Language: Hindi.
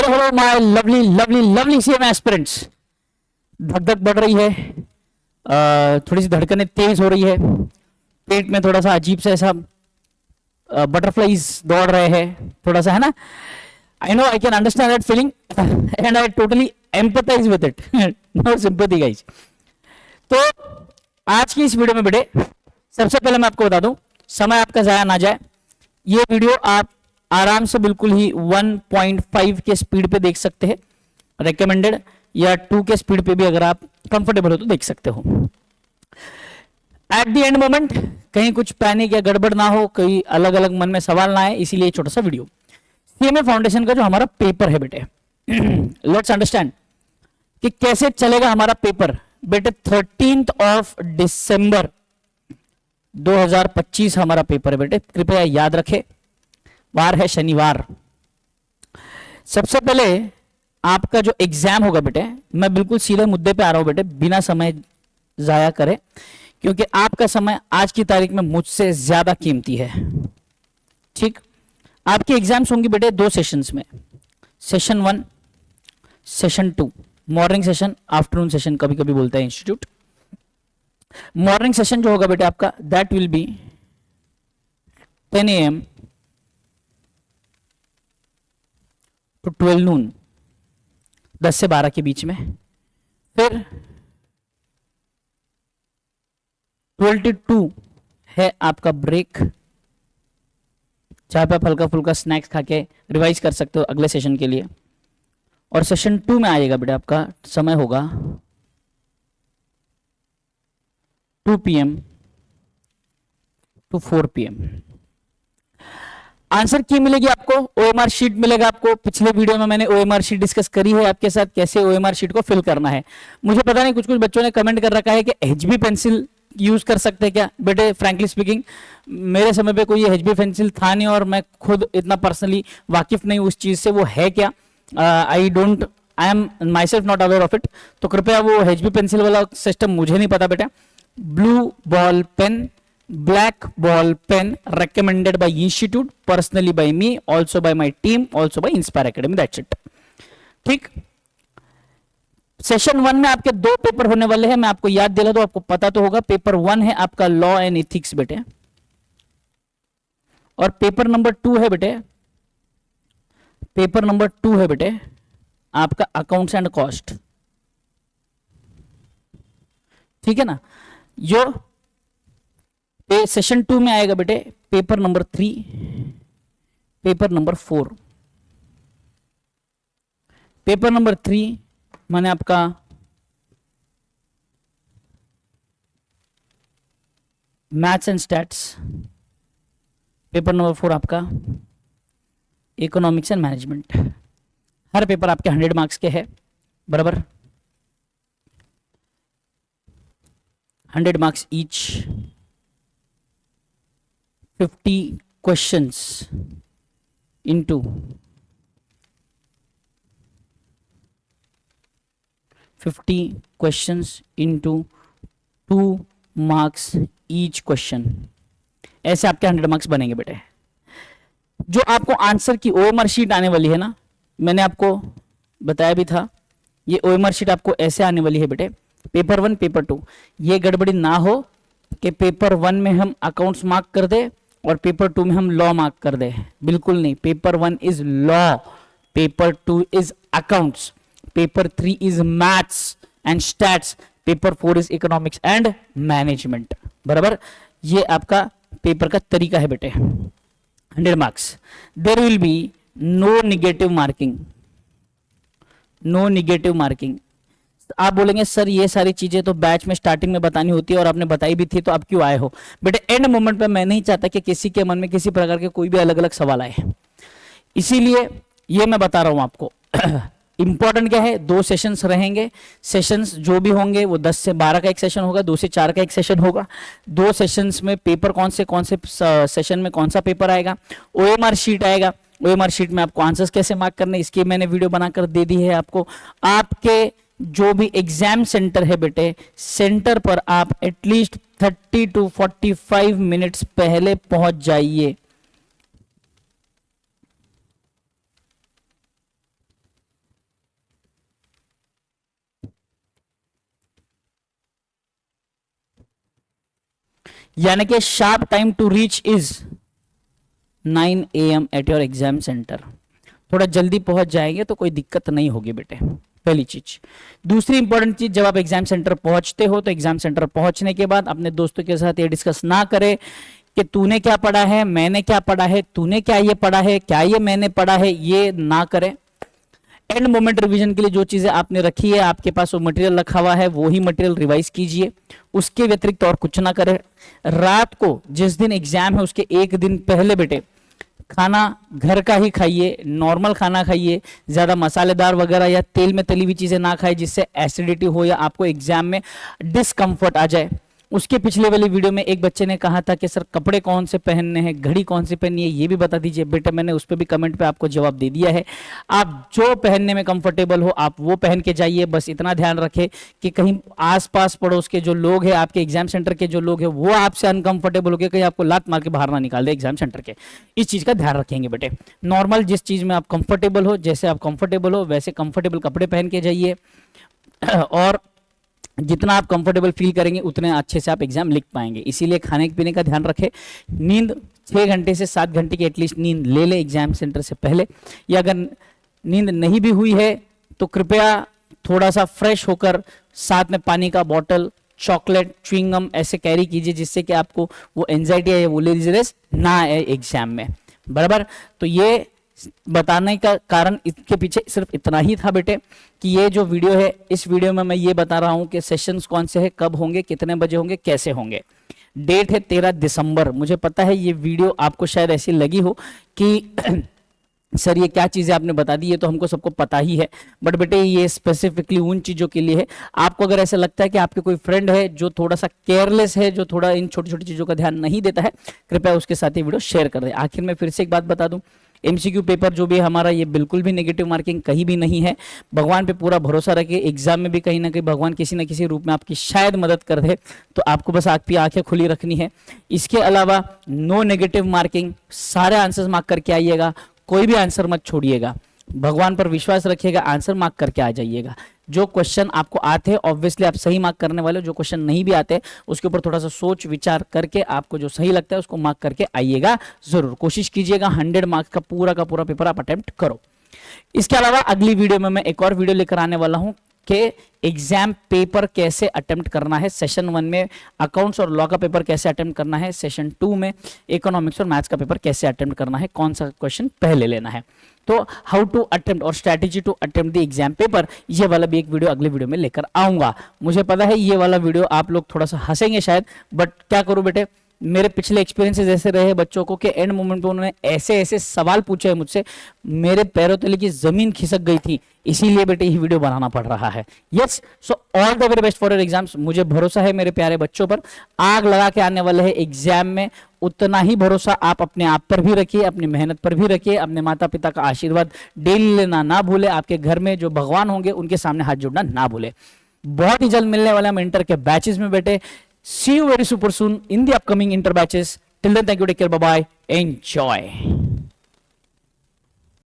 Hello my lovely lovely lovely CM aspirants. धक धक बढ़ रही है, थोड़ी सी धड़कनें तेज हो रही है, पेट में थोड़ा सा अजीब सा ऐसा बटरफ्लाईज दौड़ रहे हैं थोड़ा सा, है ना। I know, I can understand that feeling and I totally empathize with it, no sympathy guys. तो आज की इस वीडियो में बेटे सबसे पहले मैं आपको बता दूं, समय आपका जाया ना जाए। ये वीडियो आप आराम से बिल्कुल ही 1.5 के स्पीड पे देख सकते हैं, रेकमेंडेड, या 2 के स्पीड पे भी अगर आप कंफर्टेबल हो तो देख सकते हो। एट द एंड मोमेंट कहीं कुछ पैनिक या गड़बड़ ना हो, कहीं अलग अलग मन में सवाल ना आए, इसीलिए छोटा सा वीडियो। सीएमए फाउंडेशन का जो हमारा पेपर है बेटे, लेट्स अंडरस्टैंड कि कैसे चलेगा हमारा पेपर बेटे। 13th ऑफ दिसंबर 2025 हमारा पेपर है बेटे, कृपया याद रखें, वार है शनिवार। सबसे पहले आपका जो एग्जाम होगा बेटे, मैं बिल्कुल सीधे मुद्दे पे आ रहा हूं बेटे, बिना समय जाया करें, क्योंकि आपका समय आज की तारीख में मुझसे ज्यादा कीमती है। ठीक, आपके एग्जाम्स होंगे बेटे 2 सेशंस में, session 1, session 2, morning session, afternoon session कभी कभी बोलता है इंस्टीट्यूट। मॉर्निंग सेशन जो होगा बेटे आपका, that will be 10 AM to 12 noon, 10 से 12 के बीच में। फिर 12 to 2 है आपका ब्रेक, जहां पे आप हल्का फुल्का स्नैक्स खा के रिवाइज कर सकते हो अगले सेशन के लिए। और सेशन 2 में आएगा बेटा आपका समय होगा 2 PM टू 4 PM। आंसर की मिलेगी आपको, ओएमआर शीट मिलेगा आपको। पिछले वीडियो में मैंने ओएमआर शीट डिस्कस करी है आपके साथ, कैसे ओएमआर शीट को फिल करना है। मुझे पता नहीं, कुछ कुछ बच्चों ने कमेंट कर रखा है कि एचबी पेंसिल यूज कर सकते हैं क्या। बेटे फ्रैंकली स्पीकिंग, मेरे समय पे कोई एचबी पेंसिल था नहीं, और मैं खुद इतना पर्सनली वाकिफ नहीं उस चीज से, वो है क्या, I am my self not aware of it. तो कृपया वो एचबी पेंसिल वाला सिस्टम मुझे नहीं पता बेटा। Blue ball pen, black ball pen recommended by institute, personally by me, also by my team, also by Inspire Academy, that's it। ठीक, सेशन 1 में आपके 2 पेपर होने वाले हैं, मैं आपको याद दिला दूं, आपको पता तो होगा। पेपर 1 है आपका लॉ एंड इथिक्स बेटे, और पेपर नंबर 2 है बेटे, पेपर नंबर 2 है बेटे आपका अकाउंट्स एंड कॉस्ट। ठीक है ना। जो सेशन 2 में आएगा बेटे paper number 3, paper number 4। Paper number 3 माने आपका maths and stats. Paper number 4 आपका economics and management. Her paper आपके 100 मार्क्स के है, बराबर, 100 marks each, 50 questions into 50 questions into 2 marks each question। ऐसे आपके 100 मार्क्स बनेंगे बेटे। जो आपको आंसर की ओएमआर शीट आने वाली है ना, मैंने आपको बताया भी था, ये ओएमआर शीट आपको ऐसे आने वाली है बेटे, पेपर 1 पेपर 2। ये गड़बड़ी ना हो कि पेपर 1 में हम अकाउंट्स मार्क कर दे और पेपर 2 में हम लॉ मार्क कर दे, बिल्कुल नहीं। Paper 1 is law, paper 2 is accounts, paper 3 is maths and stats, paper 4 is economics and management, बराबर। ये आपका पेपर का तरीका है बेटे। 100 marks, there will be no negative marking, no negative marking. आप बोलेंगे सर ये सारी चीजें तो बैच में स्टार्टिंग में बतानी होती है और आपने बताई भी थी, तो आप क्यों आए हो। बेटे एंड मोमेंट पे मैं नहीं चाहता कि किसी के मन में किसी प्रकार के कोई भी अलग अलग सवाल आए, इसीलिए ये मैं बता रहा हूं आपको। इंपॉर्टेंट क्या है, 2 सेशंस रहेंगे। सेशंस जो भी होंगे वो 10 से 12 का एक सेशन होगा, 2 से 4 का एक सेशन होगा। 2 सेशंस में पेपर कौन से सेशन में कौन सा पेपर आएगा, ओएमआर शीट आएगा। ओएमआर शीट में आपको आंसर्स कैसे मार्क करने, इसकी मैंने वीडियो बनाकर दे दी है आपको। आपके जो भी एग्जाम सेंटर है बेटे, सेंटर पर आप एटलीस्ट 30 to 45 मिनट्स पहले पहुंच जाइए। यानी कि sharp time to reach is 9 AM at your exam centre. थोड़ा जल्दी पहुंच जाएंगे तो कोई दिक्कत नहीं होगी बेटे, पहली चीज। दूसरी इंपॉर्टेंट चीज, जब आप एग्जाम सेंटर पहुंचते हो तो एग्जाम सेंटर पहुंचने के बाद अपने दोस्तों के साथ ये डिस्कस ना करें कि तूने क्या पढ़ा है, मैंने क्या पढ़ा है, तूने क्या ये पढ़ा है, क्या ये मैंने पढ़ा है, ये ना करें। एंड मोमेंट रिवीजन के लिए जो चीजें आपने रखी है, आपके पास वो मटेरियल रखा हुआ है, वो ही मटेरियल रिवाइज कीजिए, उसके व्यतिरिक्त और कुछ ना करें। रात को जिस दिन एग्जाम है उसके एक दिन पहले बेटे खाना घर का ही खाइए, नॉर्मल खाना खाइए, ज्यादा मसालेदार वगैरह या तेल में तली हुई चीजें ना खाइए जिससे एसिडिटी हो या आपको एग्जाम में डिस्कंफर्ट आ जाए। उसके पिछले वाली वीडियो में एक बच्चे ने कहा था कि सर कपड़े कौन से पहनने हैं, घड़ी कौन सी पहननी है, ये भी बता दीजिए। बेटा मैंने उस पर भी कमेंट पे आपको जवाब दे दिया है। आप जो पहनने में कंफर्टेबल हो आप वो पहन के जाइए। बस इतना ध्यान रखें कि कहीं आसपास पड़ोस के जो लोग हैं, आपके एग्जाम सेंटर के जो लोग हैं, वो आपसे अनकंफर्टेबल हो गए, कहीं आपको लात मार के बाहर ना निकाल दे एग्जाम सेंटर के। इस चीज का ध्यान रखेंगे बेटे। नॉर्मल जिस चीज में आप कंफर्टेबल हो, जैसे आप कंफर्टेबल हो वैसे कंफर्टेबल कपड़े पहन के जाइए, और जितना आप कंफर्टेबल फील करेंगे उतने अच्छे से आप एग्जाम लिख पाएंगे। इसीलिए खाने पीने का ध्यान रखें। नींद 6 घंटे से 7 घंटे की एटलीस्ट नींद ले ले एग्जाम सेंटर से पहले, या अगर नींद नहीं भी हुई है तो कृपया थोड़ा सा फ्रेश होकर साथ में पानी का बॉटल, चॉकलेट, च्युइंगम ऐसे कैरी कीजिए जिससे कि आपको वो एंजाइटी या वो लेजीनेस ना आए एग्जाम में, बराबर। तो ये बताने का कारण इसके पीछे सिर्फ इतना ही था बेटे कि ये जो वीडियो है, इस वीडियो में मैं ये बता रहा हूं कि सेशंस कौन से हैं, कब होंगे, कितने बजे होंगे, कैसे होंगे। डेट है 13 दिसंबर। मुझे पता है ये वीडियो आपको शायद ऐसी लगी हो कि सर ये क्या चीजें आपने बता दी, ये तो हमको सबको पता ही है, बट बेटे ये स्पेसिफिकली उन चीजों के लिए है। आपको अगर ऐसा लगता है कि आपके कोई फ्रेंड है जो थोड़ा सा केयरलेस है, जो थोड़ा इन छोटी छोटी चीजों का ध्यान नहीं देता है, कृपया उसके साथ ये वीडियो शेयर कर दे। आखिर में फिर से एक बात बता दूं, एमसीक्यू पेपर जो भी है हमारा, ये बिल्कुल भी नेगेटिव मार्किंग कहीं भी नहीं है। भगवान पे पूरा भरोसा रखिए, एग्जाम में भी कहीं ना कहीं भगवान किसी न किसी रूप में आपकी शायद मदद कर दे, तो आपको बस आपकी आंखें खुली रखनी है। इसके अलावा नो नेगेटिव मार्किंग, सारे आंसर्स मार्क करके आइएगा, कोई भी आंसर मत छोड़िएगा, भगवान पर विश्वास रखिएगा, आंसर मार्क करके आ जाइएगा। जो क्वेश्चन आपको आते हैं ऑब्वियसली आप सही मार्क करने वाले हो, जो क्वेश्चन नहीं भी आते उसके ऊपर थोड़ा सा सोच विचार करके आपको जो सही लगता है उसको मार्क करके आइएगा जरूर। कोशिश कीजिएगा 100 मार्क्स का पूरा पेपर आप अटेम्प्ट करो। इसके अलावा अगली वीडियो में मैं एक और वीडियो लेकर आने वाला हूं कि एग्जाम पेपर कैसे अटेम्प्ट करना है। सेशन 1 में अकाउंट्स और लॉ का पेपर कैसे अटेम्प्ट करना है, सेशन 2 में इकोनॉमिक्स और मैथ्स का पेपर कैसे अटेम्प्ट करना है, कौन सा क्वेश्चन पहले लेना है। तो हाउ टू अटेम्प्ट और strategy to attempt the exam paper, ये वाला भी एक वीडियो अगले वीडियो में लेकर आऊंगा। मुझे पता है ये वाला वीडियो आप लोग थोड़ा सा हंसेंगे शायद, बट क्या करूं बेटे, मेरे पिछले एक्सपीरियंसेस ऐसे रहे बच्चों को कि एंड मोमेंट पे उन्होंने ऐसे ऐसे सवाल पूछे मुझसे, मेरे पैरों तले की जमीन खिसक गई थी। इसीलिए बेटे ये वीडियो बनाना पड़ रहा है। Yes, so all the very best for your exams. मुझे भरोसा है मेरे प्यारे बच्चों पर, आग लगा के आने वाले हैं एग्जाम में। उतना ही भरोसा आप अपने आप पर भी रखिए, अपनी मेहनत पर भी रखिए, अपने माता पिता का आशीर्वाद डेली लेना ना भूले, आपके घर में जो भगवान होंगे उनके सामने हाथ जोड़ना ना भूले। बहुत ही जल्द मिलने वाले हम इंटर के बैचेस में बेटे। See you very super soon in the upcoming inter batches. Till then, thank you, take care, bye bye, enjoy.